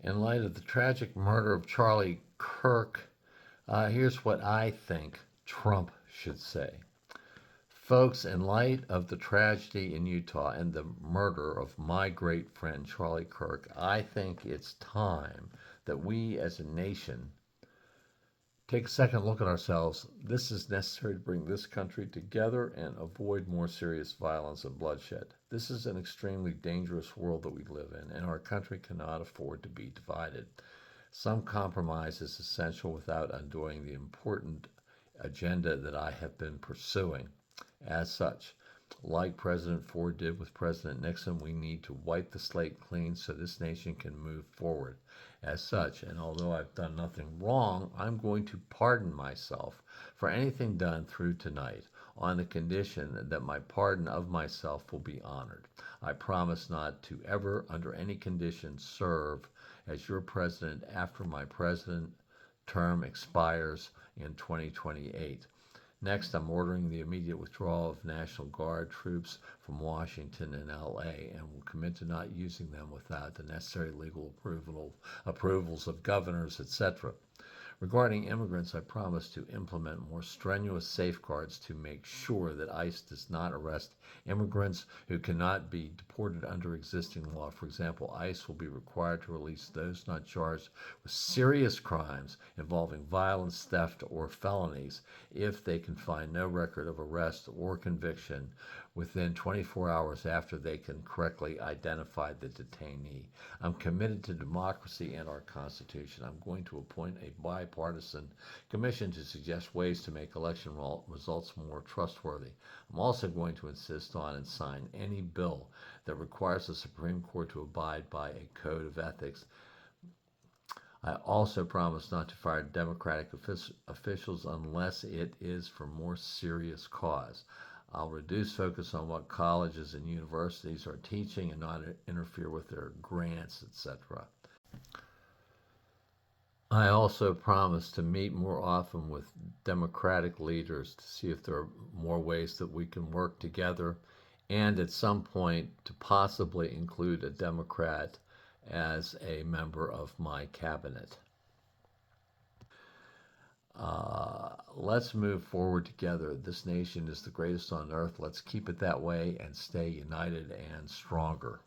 In light of the tragic murder of Charlie Kirk, here's what I think Trump should say. Folks, in light of the tragedy in Utah and the murder of my great friend Charlie Kirk, I think it's time that we as a nation take a second look at ourselves. This is necessary to bring this country together and avoid more serious violence and bloodshed. This is an extremely dangerous world that we live in, and our country cannot afford to be divided. Some compromise is essential without undoing the important agenda that I have been pursuing. As such, like President Ford did with President Nixon, we need to wipe the slate clean so this nation can move forward. As such, and although I've done nothing wrong, I'm going to pardon myself for anything done through tonight on the condition that my pardon of myself will be honored. I promise not to ever, under any condition, serve as your president after my president term expires in 2028. Next, I'm ordering the immediate withdrawal of National Guard troops from Washington and LA and will commit to not using them without the necessary legal approvals of governors, etc. Regarding immigrants, I promise to implement more strenuous safeguards to make sure that ICE does not arrest immigrants who cannot be deported under existing law. For example, ICE will be required to release those not charged with serious crimes involving violence, theft, or felonies if they can find no record of arrest or conviction within 24 hours after they can correctly identify the detainee. I'm committed to democracy and our Constitution. I'm going to appoint a bipartisan commission to suggest ways to make election results more trustworthy. I'm also going to insist on and sign any bill that requires the Supreme Court to abide by a code of ethics. I also promise not to fire Democratic officials unless it is for more serious cause. I'll reduce focus on what colleges and universities are teaching and not interfere with their grants, etc. I also promise to meet more often with Democratic leaders to see if there are more ways that we can work together, and at some point to possibly include a Democrat as a member of my cabinet. Let's move forward together. This nation is the greatest on earth. Let's keep it that way and stay united and stronger.